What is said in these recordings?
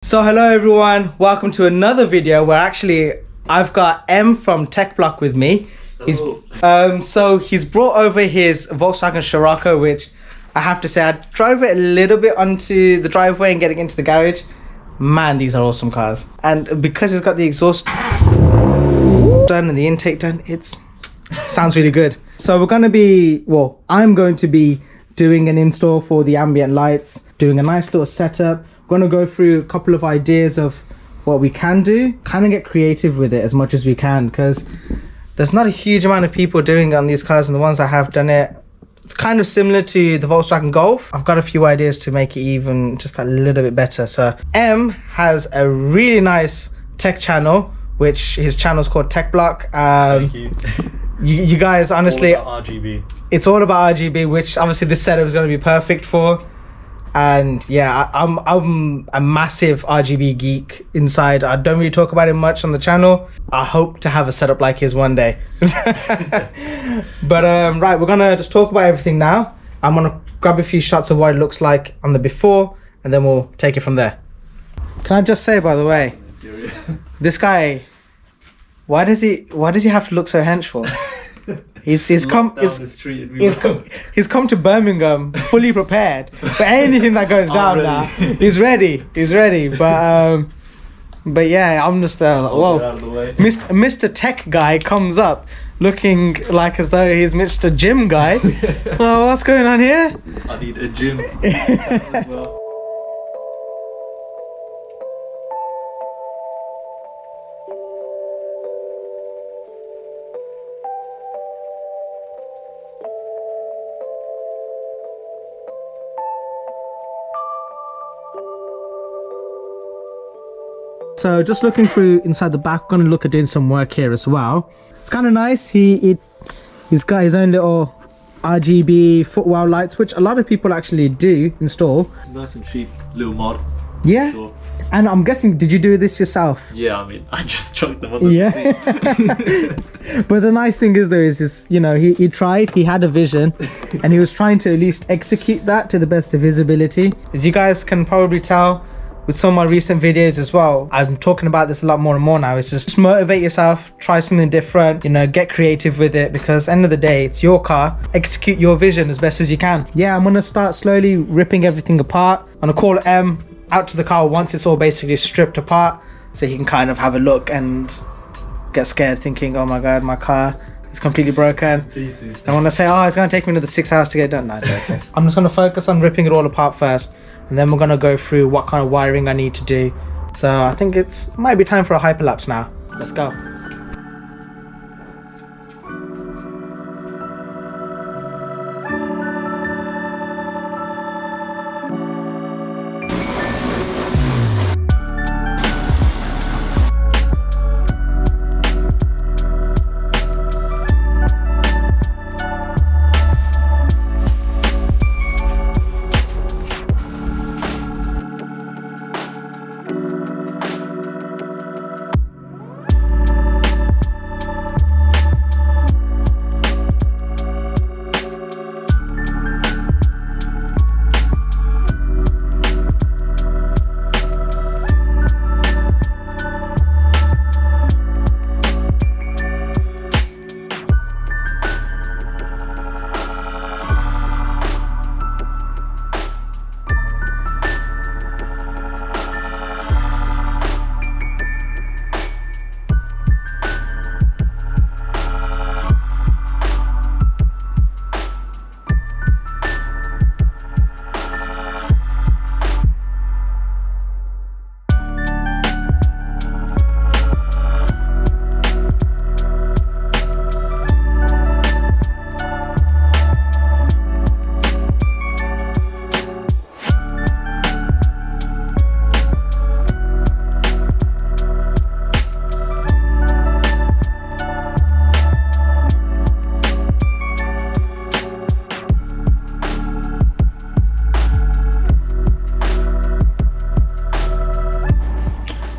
So hello everyone, welcome to another video where actually I've got M from TechBlocks with me. He's brought over his Volkswagen Scirocco, which I have to say I drove it a little bit onto the driveway and getting into the garage. Man, these are awesome cars. And because it's got the exhaust done and the intake done, it sounds really good. So I'm going to be doing an install for the ambient lights, doing a nice little setup. Going to go through a couple of ideas of what we can do, kind of get creative with it as much as we can, because there's not a huge amount of people doing it on these cars, and the ones that have done it, it's kind of similar to the Volkswagen Golf. I've got a few ideas to make it even just a little bit better. So M has a really nice tech channel, which his channel is called TechBlocks. Thank you. You guys, honestly, all about RGB. It's all about RGB, which obviously this setup is going to be perfect for. And yeah, I'm a massive RGB geek inside. I don't really talk about it much on the channel. I hope to have a setup like his one day. But right, we're gonna just talk about everything now. I'm gonna grab a few shots of what it looks like on the before, and then we'll take it from there. Can I just say, by the way, this guy, why does he have to look so hench for? He's come to Birmingham fully prepared for anything that goes down now. He's ready. But yeah, I'm just Mr. Tech guy comes up looking like as though he's Mr. Gym guy. Oh, what's going on here? I need a gym as well. So just looking through inside the back, going to look at doing some work here as well. It's kind of nice. He's got his own little RGB footwell lights, which a lot of people actually do install. Nice and cheap little mod. Yeah. Sure. And I'm guessing, did you do this yourself? Yeah, I mean, I just chucked them on the thing. But the nice thing is though, is he tried, he had a vision, and he was trying to at least execute that to the best of his ability. As you guys can probably tell, with some of my recent videos as well, I'm talking about this a lot more and more now. It's just motivate yourself, try something different, get creative with it, because end of the day, it's your car. Execute your vision as best as you can. Yeah, I'm gonna start slowly ripping everything apart. I'm gonna call M out to the car once it's all basically stripped apart, so he can kind of have a look and get scared thinking, oh my god, my car is completely broken. I want to say, oh, it's gonna take me another 6 hours to get it done. No, okay. I'm just gonna focus on ripping it all apart first, and then we're gonna go through what kind of wiring I need to do. So I think it might be time for a hyperlapse now. Let's go.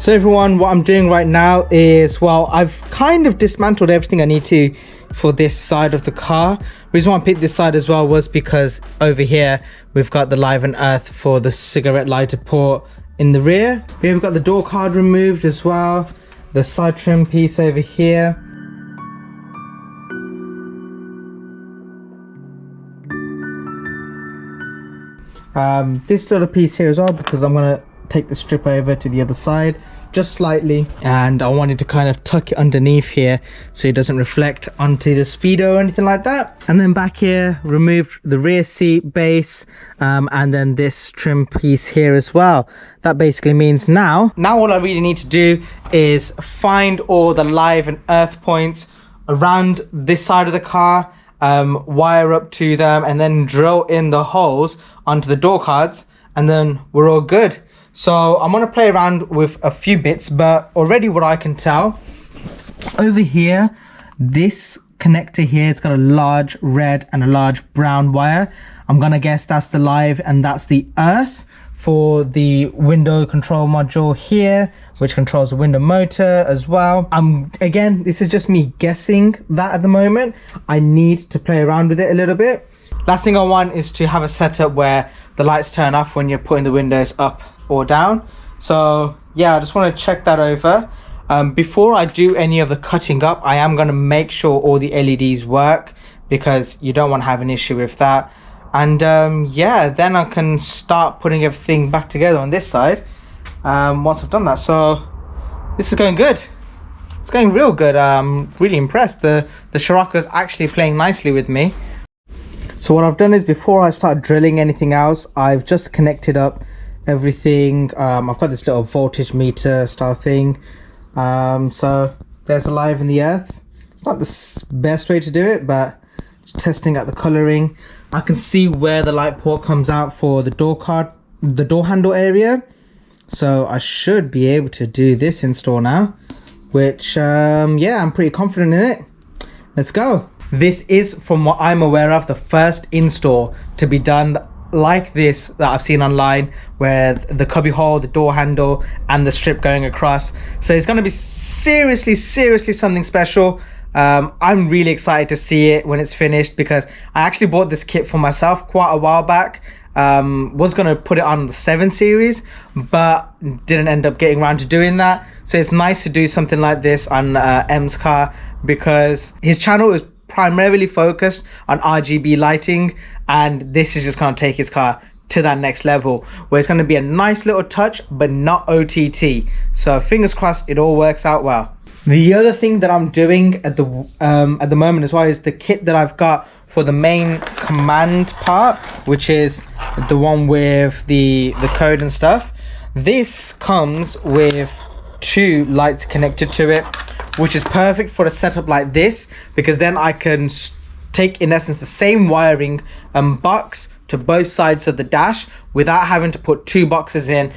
So everyone, what I'm doing right now is, well, I've kind of dismantled everything I need to for this side of the car. The reason why I picked this side as well was because over here we've got the Live and Earth for the cigarette lighter port in the rear. Here we've got the door card removed as well. The side trim piece over here. This little piece here as well, because I'm gonna take the strip over to the other side just slightly, and I wanted to kind of tuck it underneath here so it doesn't reflect onto the Speedo or anything like that. And then back here, removed the rear seat base, and then this trim piece here as well. That basically means now all I really need to do is find all the live and earth points around this side of the car, wire up to them, and then drill in the holes onto the door cards, and then we're all good. So I'm going to play around with a few bits, but already what I can tell over here, this connector here, it's got a large red and a large brown wire. I'm going to guess that's the live and that's the earth for the window control module here, which controls the window motor as well. Again, this is just me guessing that at the moment. I need to play around with it a little bit. Last thing I want is to have a setup where the lights turn off when you're putting the windows up or down. So yeah, I just want to check that over. Before I do any of the cutting up, I am going to make sure all the LEDs work, because you don't want to have an issue with that. And yeah, then I can start putting everything back together on this side once I've done that. So this is going good. It's going real good. I'm really impressed. The Scirocco is actually playing nicely with me. So what I've done is, before I start drilling anything else, I've just connected up everything. I've got this little voltage meter style thing. So there's the live and the earth. It's not the best way to do it, but just testing out the coloring. I can see where the light port comes out for the door card, the door handle area. So I should be able to do this install now, which yeah, I'm pretty confident in it. Let's go. This is, from what I'm aware of, the first install to be done like this that I've seen online, where the cubby hole, the door handle, and the strip going across. So it's going to be seriously something special. I'm really excited to see it when it's finished, because I actually bought this kit for myself quite a while back. Was going to put it on the 7 series, but didn't end up getting around to doing that. So it's nice to do something like this on M's car, because his channel is primarily focused on RGB lighting, and this is just going to take his car to that next level, where it's going to be a nice little touch but not OTT. So fingers crossed it all works out well. The other thing that I'm doing at the moment as well is the kit that I've got for the main command part, which is the one with the code and stuff. This comes with 2 lights connected to it, which is perfect for a setup like this, because then I can take, in essence, the same wiring box to both sides of the dash without having to put 2 boxes in.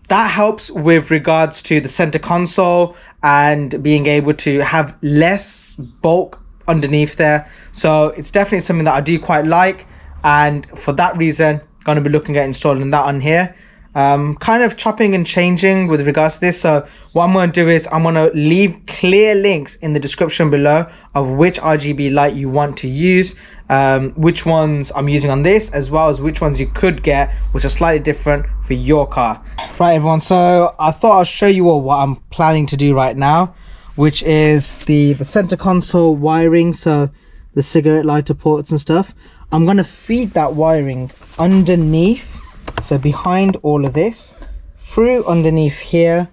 That helps with regards to the center console and being able to have less bulk underneath there. So it's definitely something that I do quite like, and for that reason I'm going to be looking at installing that on here. Kind of chopping and changing with regards to this. So what I'm going to do is I'm going to leave clear links in the description below of which RGB light you want to use, which ones I'm using on this, as well as which ones you could get which are slightly different for your car. Right everyone, so I thought I'll show you all what I'm planning to do right now, which is the center console wiring, so the cigarette lighter ports and stuff. I'm going to feed that wiring underneath, so behind all of this, through underneath here,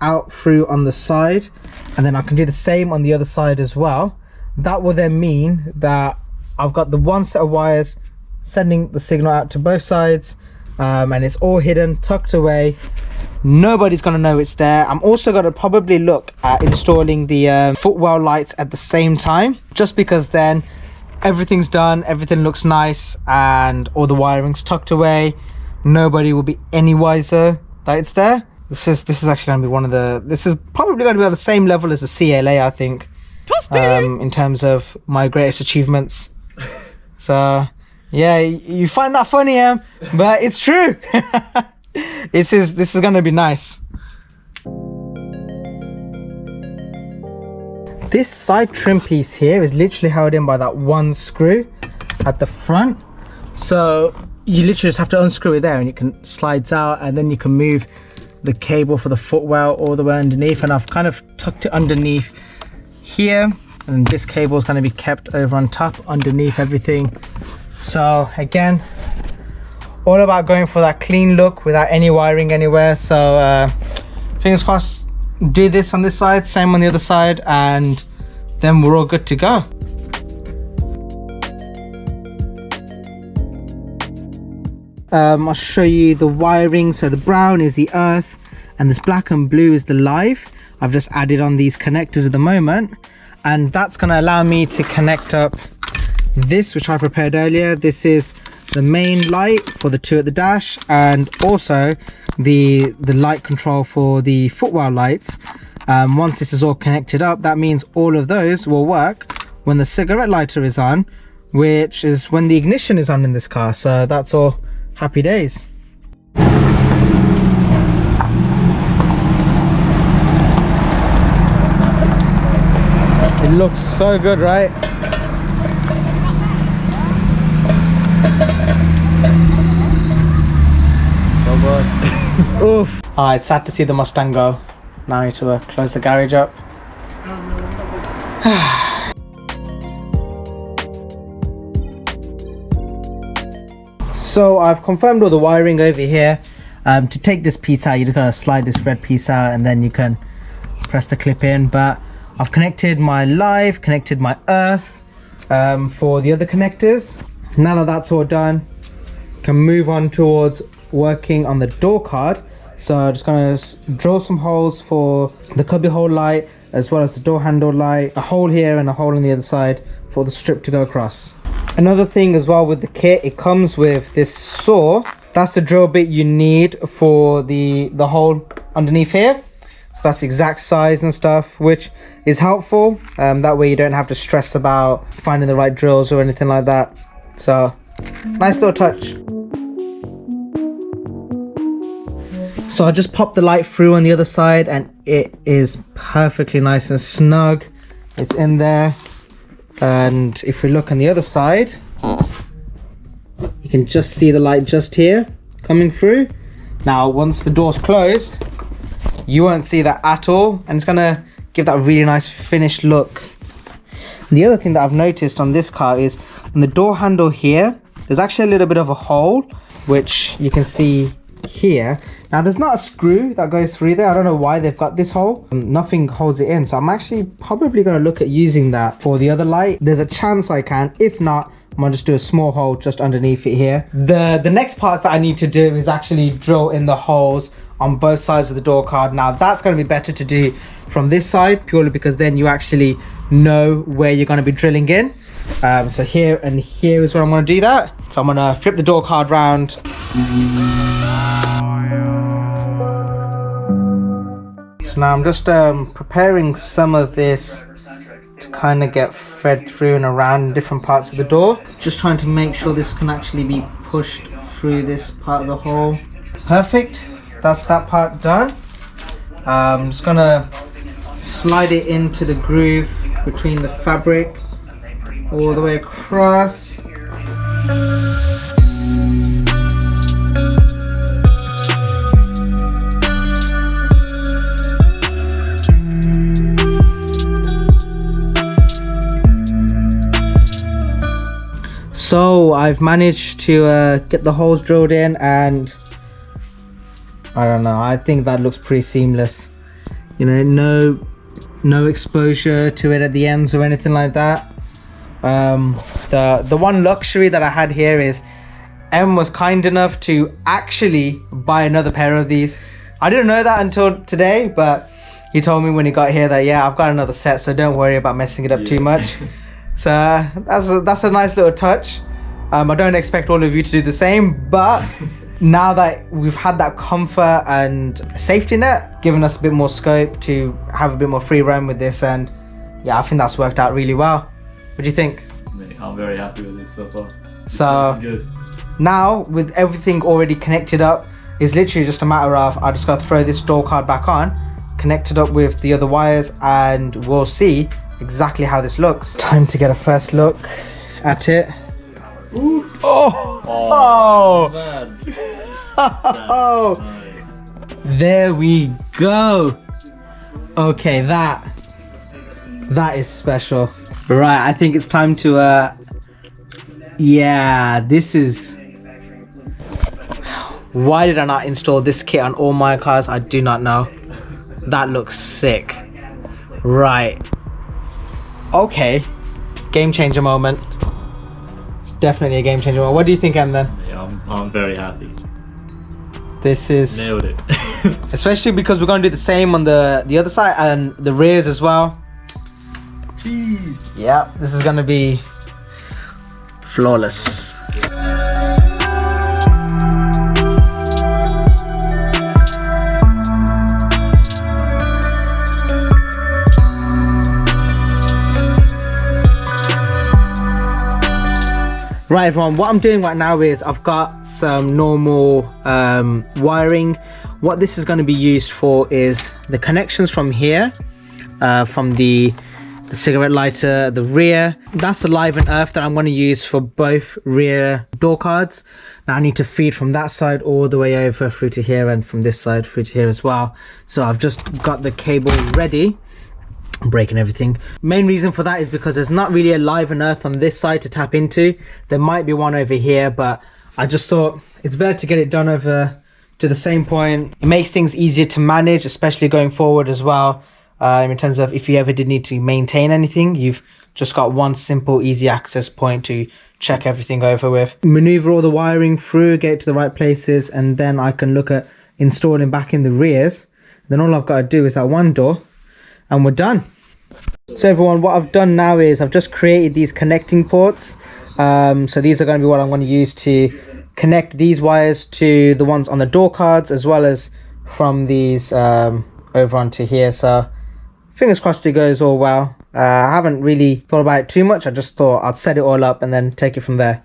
out through on the side, and then I can do the same on the other side as well. That will then mean that I've got the one set of wires sending the signal out to both sides, and it's all hidden, tucked away. Nobody's gonna know it's there. I'm also gonna probably look at installing the footwell lights at the same time, just because then everything's done, everything looks nice, and all the wiring's tucked away. Nobody will be any wiser that it's there. This is actually going to be one of the, this is probably going to be on the same level as the CLA, I think, in terms of my greatest achievements. So yeah, you find that funny, but it's true. This is going to be nice. This side trim piece here is literally held in by that one screw at the front. So you literally just have to unscrew it there and it can slides out, and then you can move the cable for the footwell all the way underneath. And I've kind of tucked it underneath here, and this cable is going to be kept over on top underneath everything. So again, all about going for that clean look without any wiring anywhere. So fingers crossed, do this on this side, same on the other side, and then we're all good to go. I'll show you the wiring. So the brown is the earth and this black and blue is the live. I've just added on these connectors at the moment, and that's going to allow me to connect up this, which I prepared earlier. This is the main light for the two at the dash, and also the light control for the footwell lights. Once this is all connected up, that means all of those will work when the cigarette lighter is on, which is when the ignition is on in this car. So that's all happy days. It looks so good, right? Oh god. Oof. Alright, it's sad to see the Mustang go. Now I need to close the garage up. So I've confirmed all the wiring over here. To take this piece out, you just gotta slide this red piece out and then you can press the clip in. But I've connected my live, connected my earth for the other connectors. Now that that's all done, can move on towards working on the door card. So I'm just gonna drill some holes for the cubby hole light as well as the door handle light, a hole here and a hole on the other side for the strip to go across. Another thing as well with the kit, it comes with this saw. That's the drill bit you need for the hole underneath here. So that's the exact size and stuff, which is helpful. That way you don't have to stress about finding the right drills or anything like that. So nice little touch. So I just popped the light through on the other side and it is perfectly nice and snug. It's in there. And if we look on the other side, you can just see the light just here coming through. Now once the door's closed, you won't see that at all, and it's gonna give that really nice finished look. And the other thing that I've noticed on this car is on the door handle here, there's actually a little bit of a hole, which you can see here. Now there's not a screw that goes through there. I don't know why they've got this hole. Nothing holds it in, so I'm actually probably going to look at using that for the other light. There's a chance I can. If not, I'm going to just do a small hole just underneath it here. The next parts that I need to do is actually drill in the holes on both sides of the door card. Now that's going to be better to do from this side, purely because then you actually know where you're going to be drilling in. So here and here is where I'm going to do that. So I'm going to flip the door card round. So now I'm just preparing some of this to kind of get fed through and around different parts of the door. Just trying to make sure this can actually be pushed through this part of the hole. Perfect. That's that part done. I'm just gonna slide it into the groove between the fabric all the way across. So I've managed to get the holes drilled in, and I don't know, I think that looks pretty seamless. You know, no exposure to it at the ends or anything like that. The one luxury that I had here is M was kind enough to actually buy another pair of these. I didn't know that until today, but he told me when he got here that, yeah, I've got another set, so don't worry about messing it up too much. So that's a nice little touch. I don't expect all of you to do the same, but now that we've had that comfort and safety net, giving us a bit more scope to have a bit more free roam with this, and yeah, I think that's worked out really well. What do you think? I'm very happy with this so far. So good. Now with everything already connected up, it's literally just a matter of I just got to throw this door card back on, connect it up with the other wires, and we'll see exactly how this looks. Time to get a first look at it. Ooh. Oh! Oh! Man. Oh! Nice. There we go. Okay, that is special. Right, I think it's time to yeah, this is... Why did I not install this kit on all my cars? I do not know. That looks sick. Right. Okay. Game changer moment. It's definitely a game changer moment. What do you think, Em, then? Yeah, I'm very happy. This is... Nailed it. Especially because we're going to do the same on the other side and the rears as well. Jeez. Yeah, this is going to be flawless. Right everyone, what I'm doing right now is I've got some normal wiring. What this is going to be used for is the connections from here, from the cigarette lighter, the rear. That's the live and earth that I'm going to use for both rear door cards. Now I need to feed from that side all the way over through to here, and from this side through to here as well. So I've just got the cable ready. I'm breaking everything. Main reason for that is because there's not really a live and earth on this side to tap into. There might be one over here, but I just thought it's better to get it done over to the same point. It makes things easier to manage, especially going forward as well. In terms of if you ever did need to maintain anything, you've just got one simple easy access point to check everything over with. Maneuver all the wiring through, get it to the right places, and then I can look at installing back in the rears. Then all I've got to do is that one door and we're done. So everyone, what I've done now is I've just created these connecting ports. So these are going to be what I'm going to use to connect these wires to the ones on the door cards, as well as from these over onto here. So fingers crossed it goes all well. I haven't really thought about it too much. I just thought I'd set it all up and then take it from there.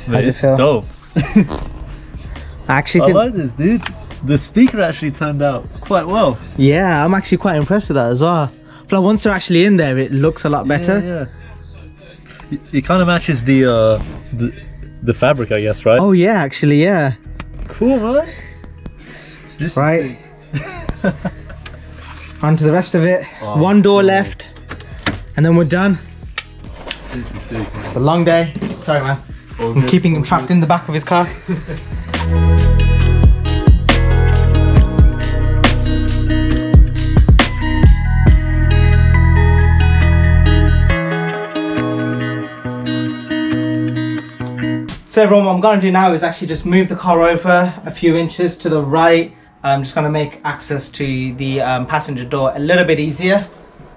How's it feel? Dope. I like this, dude. The speaker actually turned out quite well. Yeah, I'm actually quite impressed with that as well. I feel like once they're actually in there, it looks a lot better. Yeah. It kind of matches the fabric, I guess, right? Oh yeah, actually, yeah. Cool, man. Right. On to the rest of it. Oh, one door left, and then we're done. This is sick. It's a long day. Sorry, man. I'm keeping him trapped in the back of his car. So everyone, what I'm going to do now is actually just move the car over a few inches to the right. I'm just going to make access to the passenger door a little bit easier.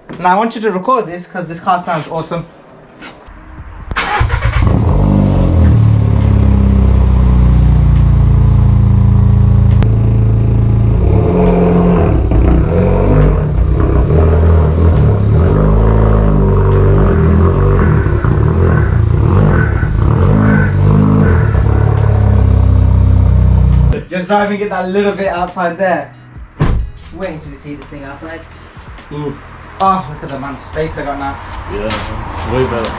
And I wanted to record this because this car sounds awesome. Just driving it that little bit outside there. Waiting till you see this thing outside. Ooh. Oh, look at the amount of space I got now. Yeah, way better.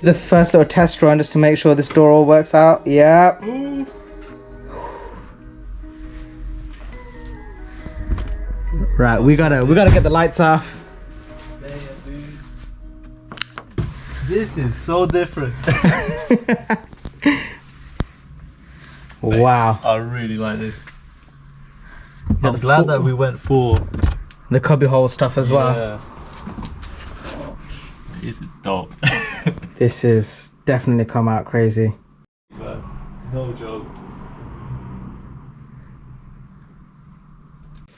The first little test run just to make sure this door all works out. Yeah. Ooh. Right, we gotta get the lights off. Damn, dude. This is so different. Wow. I really like this. I'm glad that we went for the cubby hole stuff as well. This is dope. This is definitely come out crazy. No joke.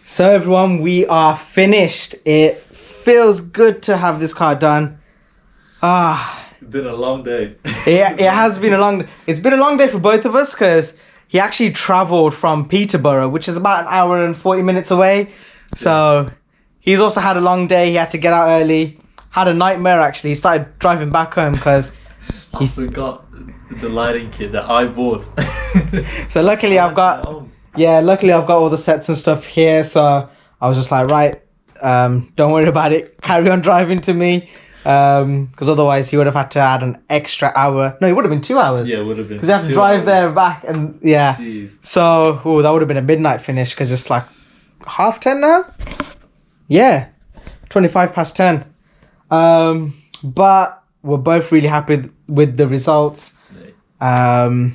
So everyone, we are finished. It feels good to have this car done. been a long day. It has been a long. It's been a long day for both of us because he actually travelled from Peterborough, which is about an hour and 40 minutes away. So he's also had a long day. He had to get out early. Had a nightmare actually. He started driving back home because I forgot the lighting kit that I bought. So luckily I've got all the sets and stuff here. So I was just like, right, don't worry about it. Carry on driving to me. Because otherwise he would have had to add an extra hour. No, it would have been 2 hours. Yeah, it would have been. Because he had to drive there and back, and yeah. Jeez. So that would have been a midnight finish because it's like 10:30 now. Yeah, 10:25. But we're both really happy with the results. Gone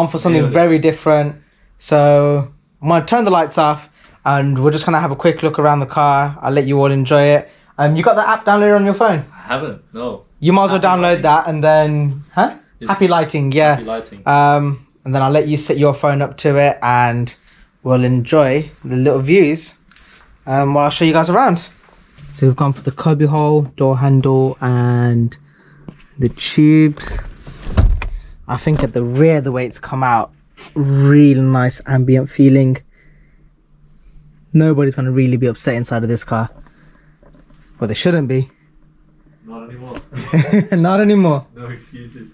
for something very different. So I'm gonna turn the lights off, and we're just gonna have a quick look around the car. I'll let you all enjoy it. You got the app downloaded on your phone? I haven't, no. You might as well download that and then, Happy Lighting, yeah. Happy Lighting. And then I'll let you set your phone up to it and we'll enjoy the little views while I'll show you guys around. So we've gone for the cubby hole, door handle and the tubes. I think at the rear, the way it's come out, really nice ambient feeling. Nobody's going to really be upset inside of this car. Well, they shouldn't be. Not anymore. Not anymore. No excuses.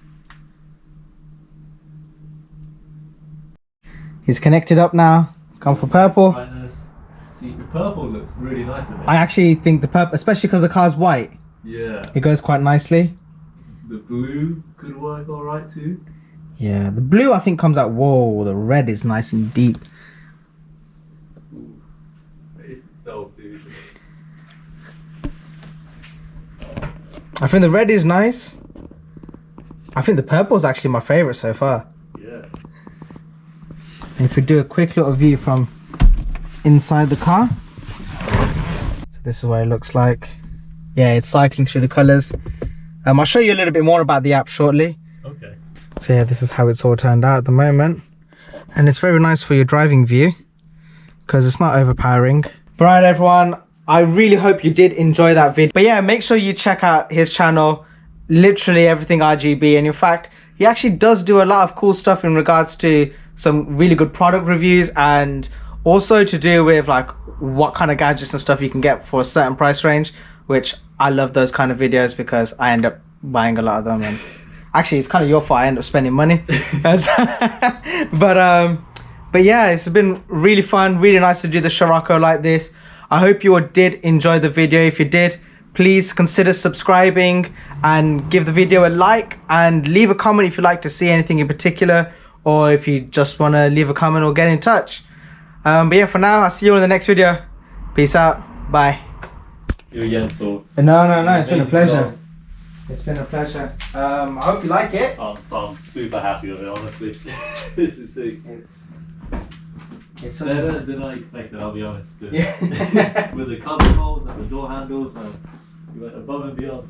He's connected up now. It's gone for purple. Brightness. See, the purple looks really nice in it. I actually think the purple, especially because the car's white, Yeah. it goes quite nicely. The blue could work alright too. Yeah, the blue I think comes out. Whoa, the red is nice and deep. It's dope, dude. I think the red is nice. I think the purple is actually my favorite so far. Yeah. And if we do a quick little view from inside the car, so this is what it looks like. Yeah, it's cycling through the colors. I'll show you a little bit more about the app shortly. Okay. So yeah, this is how it's all turned out at the moment, and it's very nice for your driving view because it's not overpowering. But right, everyone, I really hope you did enjoy that video. But yeah, make sure you check out his channel, literally everything RGB. And in fact, he actually does do a lot of cool stuff in regards to some really good product reviews, and also to do with like what kind of gadgets and stuff you can get for a certain price range, which I love those kind of videos because I end up buying a lot of them. And actually, it's kind of your fault, I end up spending money. But yeah, it's been really fun, really nice to do the Scirocco like this. I hope you all did enjoy the video. If you did, please consider subscribing and give the video a like, and leave a comment if you'd like to see anything in particular, or if you just want to leave a comment or get in touch. But yeah, for now, I'll see you in the next video. Peace out. Bye. You're gentle. No, it's been a pleasure. It's been a pleasure. I hope you like it. I'm super happy with it, honestly. This is sick. It's better than I expected, I'll be honest. Yeah. With the cover holes and the door handles, and you went above and beyond.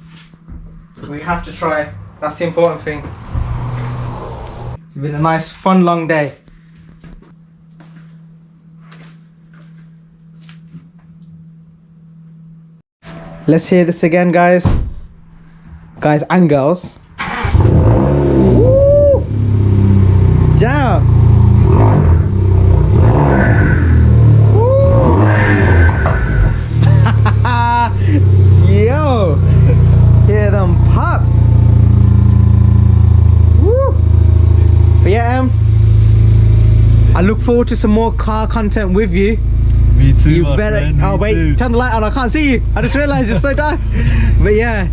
We have to try. That's the important thing. It's been a nice, fun, long day. Let's hear this again, guys. Guys and girls. Woo! Down. Yo, hear them pops. Woo. But yeah, I look forward to some more car content with you. Me too. You better. Oh wait, turn the light on. I can't see you. I just realized it's so dark. But yeah,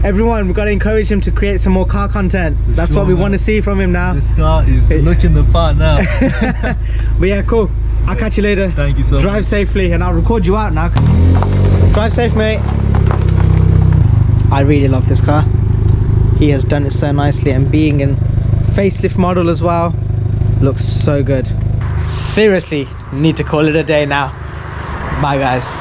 everyone, we've got to encourage him to create some more car content. That's what we want to see from him now. This car is looking the part now. But yeah, cool. I'll catch you later. Thank you so much. Drive safely, and I'll record you out now. Drive safe, mate. I really love this car. He has done it so nicely, and being in facelift model as well, looks so good. Seriously, need to call it a day now. Bye, guys.